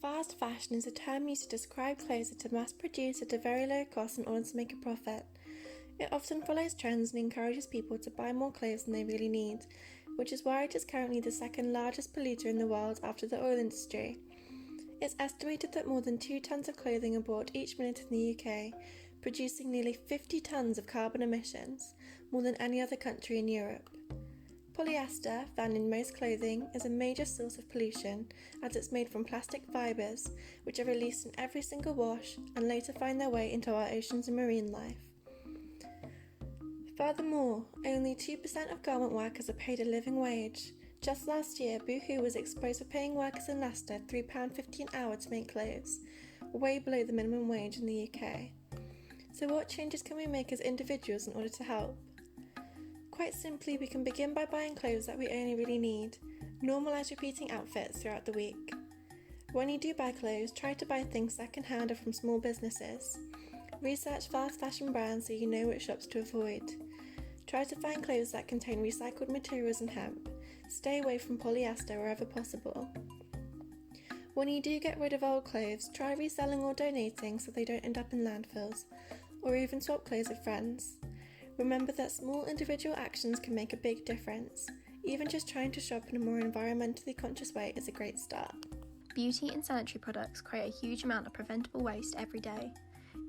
Fast fashion is a term used to describe clothes that are mass-produced at a very low cost in order to make a profit. It often follows trends and encourages people to buy more clothes than they really need, which is why it is currently the second largest polluter in the world after the oil industry. It's estimated that more than 2 tons of clothing are bought each minute in the UK, producing nearly 50 tons of carbon emissions, more than any other country in Europe. Polyester, found in most clothing, is a major source of pollution as it's made from plastic fibres, which are released in every single wash and later find their way into our oceans and marine life. Furthermore, only 2% of garment workers are paid a living wage. Just last year, Boohoo was exposed for paying workers in Leicester £3.50 an hour to make clothes, way below the minimum wage in the UK. So what changes can we make as individuals in order to help? Quite simply, we can begin by buying clothes that we only really need. Normalise repeating outfits throughout the week. When you do buy clothes, try to buy things second-hand or from small businesses. Research fast fashion brands so you know which shops to avoid. Try to find clothes that contain recycled materials and hemp. Stay away from polyester wherever possible. When you do get rid of old clothes, try reselling or donating so they don't end up in landfills, or even swap clothes with friends. Remember that small individual actions can make a big difference. Even just trying to shop in a more environmentally conscious way is a great start. Beauty and sanitary products create a huge amount of preventable waste every day.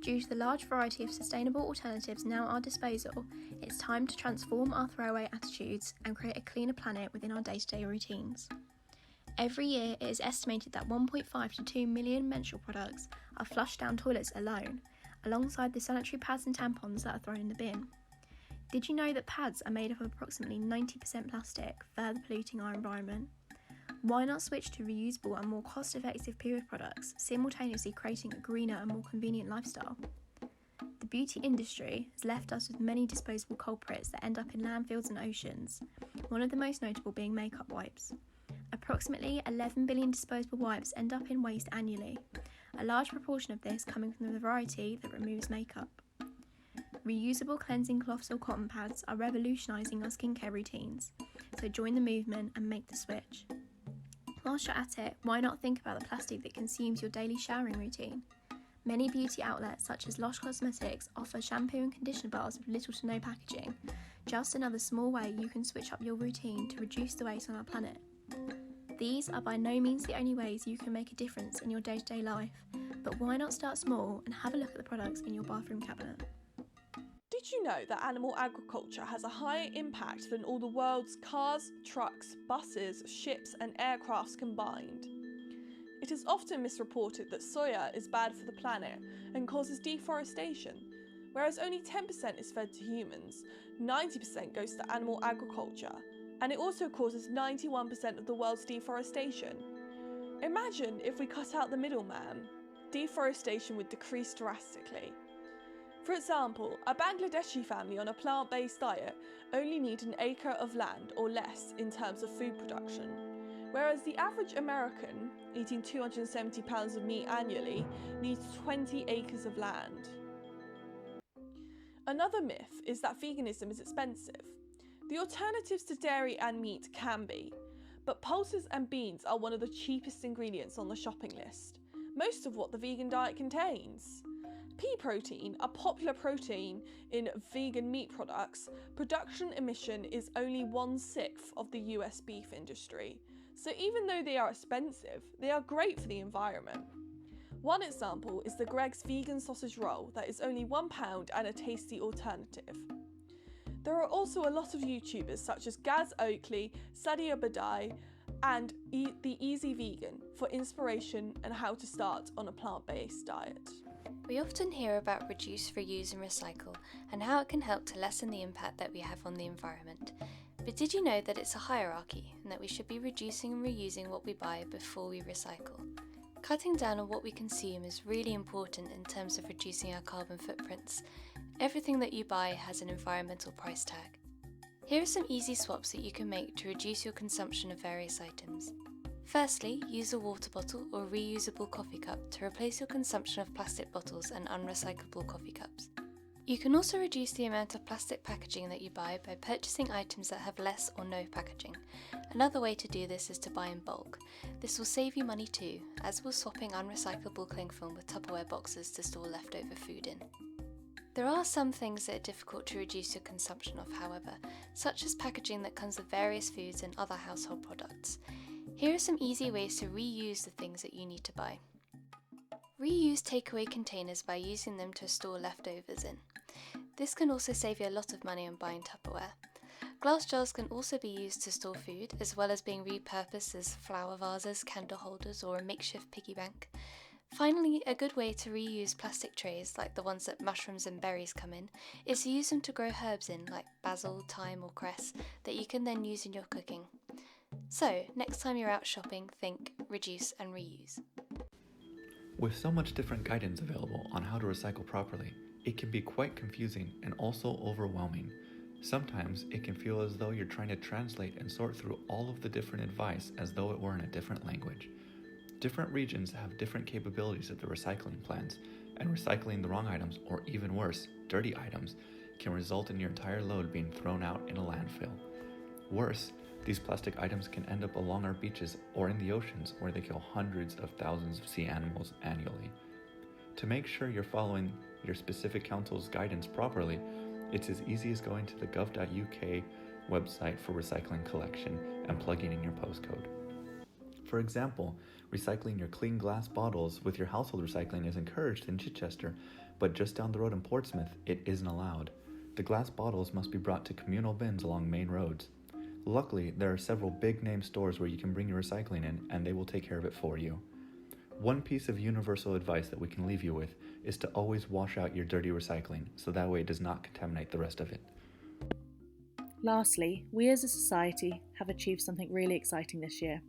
Due to the large variety of sustainable alternatives now at our disposal, it's time to transform our throwaway attitudes and create a cleaner planet within our day-to-day routines. Every year, it is estimated that 1.5 to 2 million menstrual products are flushed down toilets alone, alongside the sanitary pads and tampons that are thrown in the bin. Did you know that pads are made up of approximately 90% plastic, further polluting our environment? Why not switch to reusable and more cost-effective period products, simultaneously creating a greener and more convenient lifestyle? The beauty industry has left us with many disposable culprits that end up in landfills and oceans, one of the most notable being makeup wipes. Approximately 11 billion disposable wipes end up in waste annually, a large proportion of this coming from the variety that removes makeup. Reusable cleansing cloths or cotton pads are revolutionising our skincare routines, so join the movement and make the switch. Whilst you're at it, why not think about the plastic that consumes your daily showering routine? Many beauty outlets such as Lush Cosmetics offer shampoo and conditioner bars with little to no packaging, just another small way you can switch up your routine to reduce the waste on our planet. These are by no means the only ways you can make a difference in your day-to-day life, but why not start small and have a look at the products in your bathroom cabinet? Did you know that animal agriculture has a higher impact than all the world's cars, trucks, buses, ships and aircrafts combined? It is often misreported that soya is bad for the planet and causes deforestation. Whereas only 10% is fed to humans, 90% goes to animal agriculture, and it also causes 91% of the world's deforestation. Imagine if we cut out the middleman. Deforestation would decrease drastically. For example, a Bangladeshi family on a plant-based diet only need an acre of land or less in terms of food production, whereas the average American, eating 270 pounds of meat annually, needs 20 acres of land. Another myth is that veganism is expensive. The alternatives to dairy and meat can be, but pulses and beans are one of the cheapest ingredients on the shopping list, most of what the vegan diet contains. Pea protein, a popular protein in vegan meat products, production emission is only 1/6 of the US beef industry. So even though they are expensive, they are great for the environment. One example is the Greggs vegan sausage roll that is only £1 and a tasty alternative. There are also a lot of YouTubers such as Gaz Oakley, Sadia Badai, and The Easy Vegan for inspiration and how to start on a plant-based diet. We often hear about reduce, reuse and recycle and how it can help to lessen the impact that we have on the environment. But did you know that it's a hierarchy and that we should be reducing and reusing what we buy before we recycle? Cutting down on what we consume is really important in terms of reducing our carbon footprints. Everything that you buy has an environmental price tag. Here are some easy swaps that you can make to reduce your consumption of various items. Firstly, use a water bottle or reusable coffee cup to replace your consumption of plastic bottles and unrecyclable coffee cups. You can also reduce the amount of plastic packaging that you buy by purchasing items that have less or no packaging. Another way to do this is to buy in bulk. This will save you money too, as will swapping unrecyclable cling film with Tupperware boxes to store leftover food in. There are some things that are difficult to reduce your consumption of, however, such as packaging that comes with various foods and other household products. Here are some easy ways to reuse the things that you need to buy. Reuse takeaway containers by using them to store leftovers in. This can also save you a lot of money on buying Tupperware. Glass jars can also be used to store food, as well as being repurposed as flower vases, candle holders, or a makeshift piggy bank. Finally, a good way to reuse plastic trays, like the ones that mushrooms and berries come in, is to use them to grow herbs in, like basil, thyme, or cress, that you can then use in your cooking. So, next time you're out shopping, think, reduce and reuse. With so much different guidance available on how to recycle properly, it can be quite confusing and also overwhelming. Sometimes it can feel as though you're trying to translate and sort through all of the different advice as though it were in a different language. Different regions have different capabilities at the recycling plants, and recycling the wrong items, or even worse, dirty items, can result in your entire load being thrown out in a landfill. Worse, these plastic items can end up along our beaches or in the oceans, where they kill hundreds of thousands of sea animals annually. To make sure you're following your specific council's guidance properly, it's as easy as going to the gov.uk website for recycling collection and plugging in your postcode. For example, recycling your clean glass bottles with your household recycling is encouraged in Chichester, but just down the road in Portsmouth, it isn't allowed. The glass bottles must be brought to communal bins along main roads. Luckily, there are several big-name stores where you can bring your recycling in, and they will take care of it for you. One piece of universal advice that we can leave you with is to always wash out your dirty recycling, so that way it does not contaminate the rest of it. Lastly, we as a society have achieved something really exciting this year.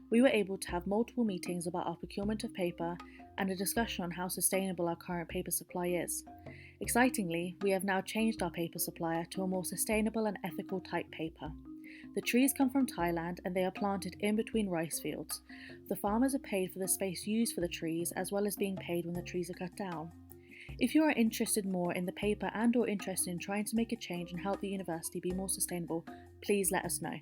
We were able to have multiple meetings about our procurement of paper and a discussion on how sustainable our current paper supply is. Excitingly, we have now changed our paper supplier to a more sustainable and ethical type paper. The trees come from Thailand and they are planted in between rice fields. The farmers are paid for the space used for the trees, as well as being paid when the trees are cut down. If you are interested more in the paper and/or interested in trying to make a change and help the university be more sustainable, please let us know.